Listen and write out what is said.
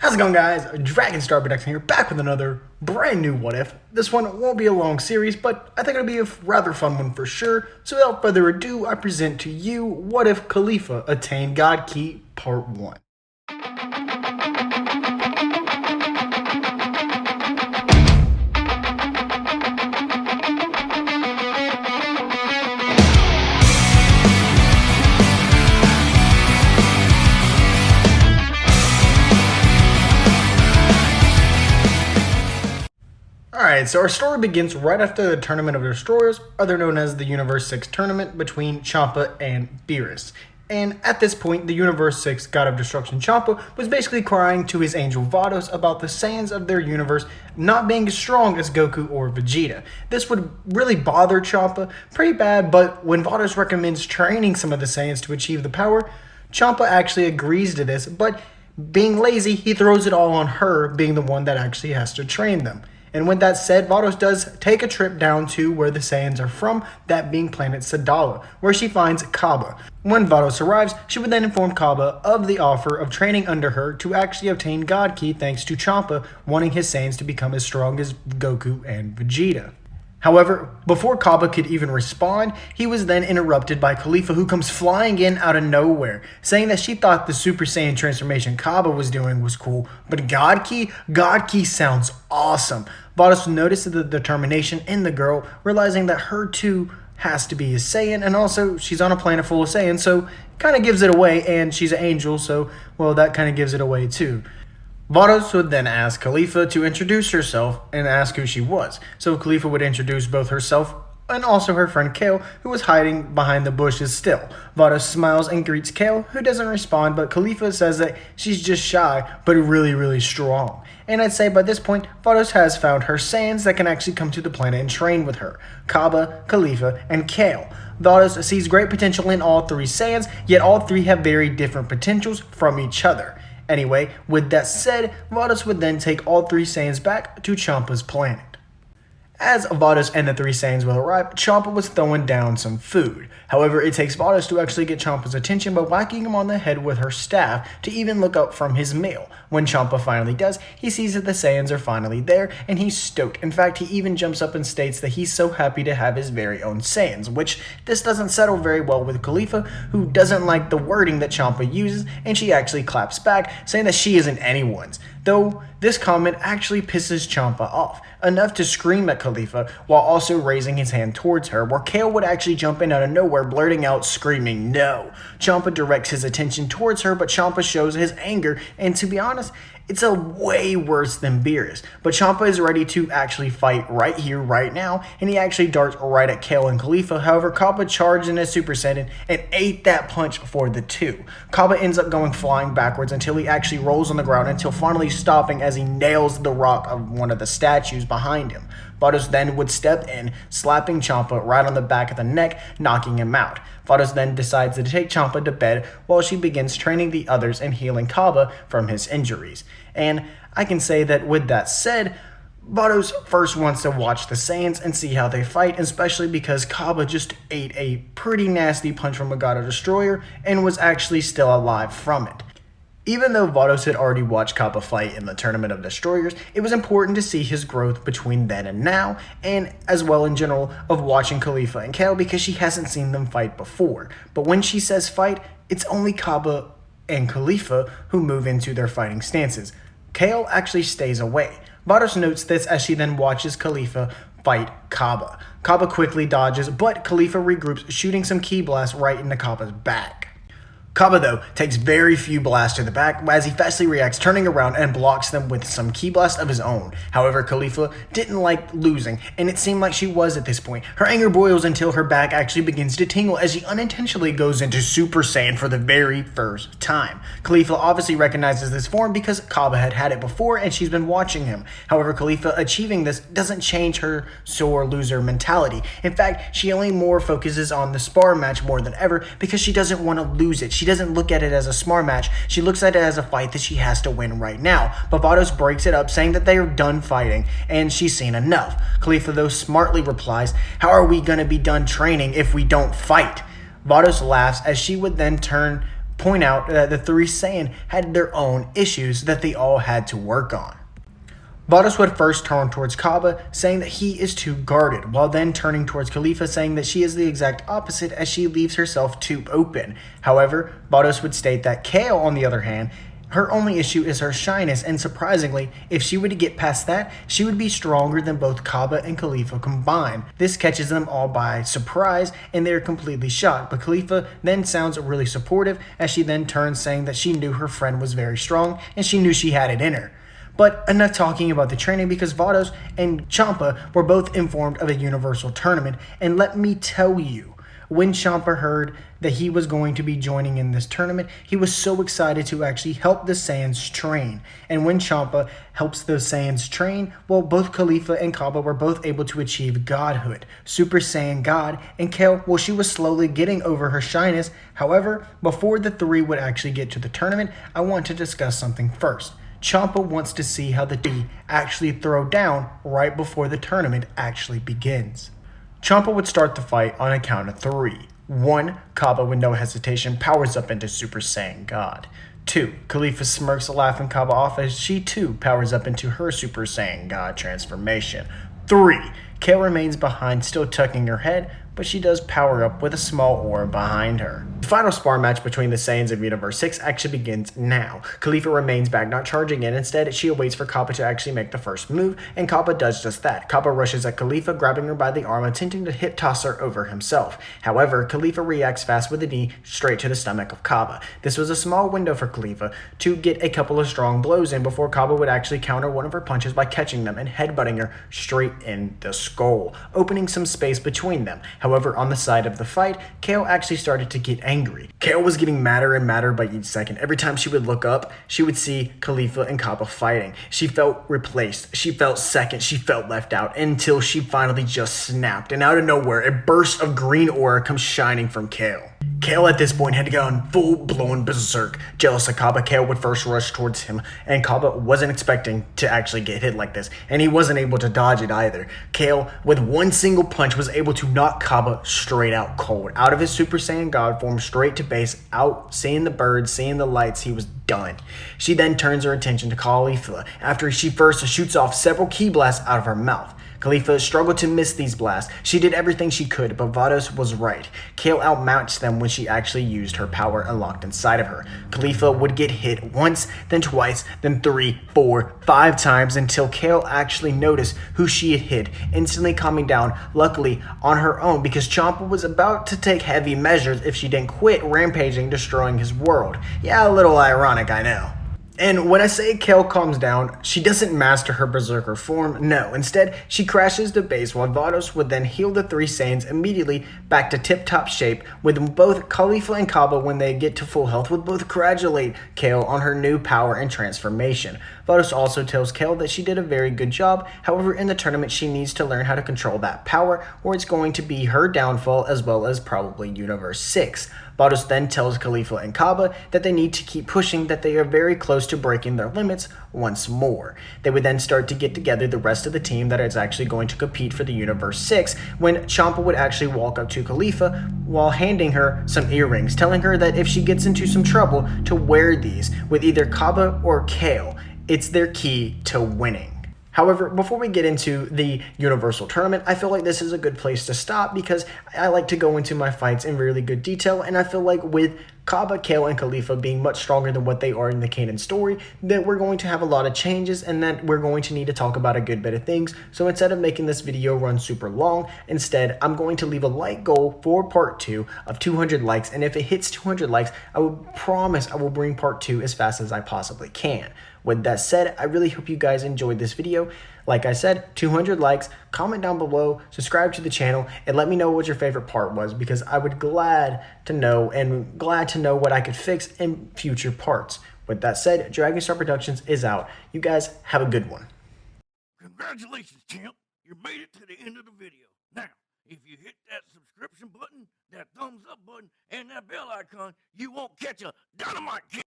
How's it going, guys? Dragonstar Production here, back with another brand new What If. This one won't be a long series, but I think it'll be a rather fun one for sure. So without further ado, I present to you What If Caulifla Attained God Key Part 1. Alright, so our story begins right after the Tournament of Destroyers, other known as the Universe 6 tournament between Champa and Beerus. And at this point, the Universe 6 God of Destruction Champa was basically crying to his angel Vados about the Saiyans of their universe not being as strong as Goku or Vegeta. This would really bother Champa pretty bad, but when Vados recommends training some of the Saiyans to achieve the power, Champa actually agrees to this, but being lazy, he throws it all on her, being the one that actually has to train them. And with that said, Vados does take a trip down to where the Saiyans are from, that being planet Sadala, where she finds Cabba. When Vados arrives, she would then inform Cabba of the offer of training under her to actually obtain God Key thanks to Champa wanting his Saiyans to become as strong as Goku and Vegeta. However, before Cabba could even respond, he was then interrupted by Caulifla, who comes flying in out of nowhere, saying that she thought the Super Saiyan transformation Cabba was doing was cool, but God Key sounds awesome. Vados noticed the determination in the girl, realizing that her too has to be a Saiyan, and also she's on a planet full of Saiyans, so kind of gives it away, and she's an angel, so, well, that kind of gives it away too. Vados would then ask Caulifla to introduce herself and ask who she was. So Caulifla would introduce both herself and also her friend Kale, who was hiding behind the bushes still. Vados smiles and greets Kale, who doesn't respond, but Caulifla says that she's just shy, but really strong. And I'd say by this point, Vados has found her Saiyans that can actually come to the planet and train with her. Cabba, Caulifla, and Kale. Vados sees great potential in all three Saiyans, yet all three have very different potentials from each other. Anyway, with that said, Vados would then take all three Saiyans back to Champa's planet. As Vados and the three Saiyans will arrive, Champa was throwing down some food. However, it takes Vados to actually get Champa's attention by whacking him on the head with her staff to even look up from his meal. When Champa finally does, he sees that the Saiyans are finally there, and he's stoked. In fact, he even jumps up and states that he's so happy to have his very own Saiyans, which this doesn't settle very well with Caulifla, who doesn't like the wording that Champa uses, and she actually claps back, saying that she isn't anyone's. Though this comment actually pisses Champa off, enough to scream at Caulifla while also raising his hand towards her, where Kale would actually jump in out of nowhere, blurting out, screaming, "No!" Champa directs his attention towards her, but Champa shows his anger, and to be honest, it's a way worse than Beerus. But Champa is ready to actually fight right here, right now, and he actually darts right at Kale and Caulifla. However, Cabba charged in his Super Saiyan and ate that punch for the two. Cabba ends up going flying backwards until he actually rolls on the ground, until finally stopping as he nails the rock of one of the statues behind him. Vados then would step in, slapping Champa right on the back of the neck, knocking him out. Vados then decides to take Champa to bed while she begins training the others and healing Cabba from his injuries. And I can say that with that said, Vados first wants to watch the Saiyans and see how they fight, especially because Cabba just ate a pretty nasty punch from a God of Destroyer and was actually still alive from it. Even though Vados had already watched Cabba fight in the Tournament of Destroyers, it was important to see his growth between then and now, and as well in general of watching Caulifla and Kale because she hasn't seen them fight before. But when she says fight, it's only Cabba and Caulifla who move into their fighting stances. Kale actually stays away. Vados notes this as she then watches Caulifla fight Cabba. Cabba quickly dodges, but Caulifla regroups, shooting some ki blasts right into Cabba's back. Cabba, though, takes very few blasts to the back as he fastly reacts, turning around and blocks them with some ki blast of his own. However, Caulifla didn't like losing, and it seemed like she was at this point. Her anger boils until her back actually begins to tingle as she unintentionally goes into Super Saiyan for the very first time. Caulifla obviously recognizes this form because Cabba had it before and she's been watching him. However, Caulifla achieving this doesn't change her sore loser mentality. In fact, she only more focuses on the spar match more than ever because she doesn't want to lose it. She doesn't look at it as a spar match, she looks at it as a fight that she has to win right now. But Vados breaks it up, saying that they are done fighting, and she's seen enough. Caulifla, though, smartly replies, "How are we going to be done training if we don't fight?" Vados laughs as she would then turn point out that the three Saiyan had their own issues that they all had to work on. Vados would first turn towards Cabba, saying that he is too guarded, while then turning towards Caulifla, saying that she is the exact opposite as she leaves herself too open. However, Vados would state that Kale, on the other hand, her only issue is her shyness, and surprisingly, if she were to get past that, she would be stronger than both Cabba and Caulifla combined. This catches them all by surprise, and they are completely shocked, but Caulifla then sounds really supportive as she then turns, saying that she knew her friend was very strong, and she knew she had it in her. But enough talking about the training, because Vados and Champa were both informed of a universal tournament, and let me tell you, when Champa heard that he was going to be joining in this tournament, he was so excited to actually help the Saiyans train. And when Champa helps the Saiyans train, well, both Caulifla and Cabba were both able to achieve godhood, Super Saiyan God, and Kale, well, she was slowly getting over her shyness. However, before the three would actually get to the tournament, I want to discuss something first. Champa wants to see how the three actually throw down right before the tournament actually begins. Champa would start the fight on a count of 3. 1. Cabba with no hesitation powers up into Super Saiyan God. 2. Caulifla smirks, laughing Cabba off as she too powers up into her Super Saiyan God transformation. 3. Kale remains behind, still tucking her head, but she does power up with a small aura behind her. The final spar match between the Saiyans of Universe 6 actually begins now. Caulifla remains back, not charging in. Instead, she awaits for Cabba to actually make the first move, and Cabba does just that. Cabba rushes at Caulifla, grabbing her by the arm, attempting to hip toss her over himself. However, Caulifla reacts fast with a knee straight to the stomach of Cabba. This was a small window for Caulifla to get a couple of strong blows in before Cabba would actually counter one of her punches by catching them and headbutting her straight in the skull, opening some space between them. However, on the side of the fight, Kale actually started to get angry. Kale was getting madder and madder by each second. Every time she would look up, she would see Caulifla and Cabba fighting. She felt replaced. She felt second. She felt left out until she finally just snapped. And out of nowhere, a burst of green aura comes shining from Kale. Kale at this point had gone full-blown berserk. Jealous of Cabba, Kale would first rush towards him, and Cabba wasn't expecting to actually get hit like this, and he wasn't able to dodge it either. Kale, with one single punch, was able to knock Cabba straight out cold. Out of his Super Saiyan God form, straight to base, out, seeing the birds, seeing the lights, he was done. She then turns her attention to Caulifla, after she first shoots off several ki blasts out of her mouth. Caulifla struggled to miss these blasts. She did everything she could, but Vados was right. Kale outmatched them when she actually used her power unlocked inside of her. Caulifla would get hit once, then twice, then 3, 4, 5 times until Kale actually noticed who she had hit, instantly calming down, luckily on her own, because Champa was about to take heavy measures if she didn't quit rampaging, destroying his world. Yeah, a little ironic, I know. And when I say Kale calms down, she doesn't master her Berserker form, no. Instead, she crashes to base while Vados would then heal the three Saiyans immediately back to tip-top shape, with both Caulifla and Cabba, when they get to full health, would both congratulate Kale on her new power and transformation. Vados also tells Kale that she did a very good job, however in the tournament she needs to learn how to control that power, or it's going to be her downfall as well as probably Universe 6. Vados then tells Caulifla and Cabba that they need to keep pushing, that they are very close to breaking their limits once more. They would then start to get together the rest of the team that is actually going to compete for the Universe 6, when Champa would actually walk up to Caulifla while handing her some earrings, telling her that if she gets into some trouble to wear these with either Cabba or Kale, it's their key to winning. However, before we get into the Universal Tournament, I feel like this is a good place to stop because I like to go into my fights in really good detail, and I feel like with Cabba, Kale, and Caulifla being much stronger than what they are in the canon story, that we're going to have a lot of changes and that we're going to need to talk about a good bit of things. So instead of making this video run super long, instead I'm going to leave a like goal for part 2 of 200 likes, and if it hits 200 likes, I will promise I will bring part 2 as fast as I possibly can. With that said, I really hope you guys enjoyed this video. Like I said, 200 likes, comment down below, subscribe to the channel, and let me know what your favorite part was, because I would glad to know what I could fix in future parts. With that said, Dragon Star Productions is out. You guys have a good one. Congratulations, champ. You made it to the end of the video. Now, if you hit that subscription button, that thumbs up button, and that bell icon, you won't catch a dynamite kick.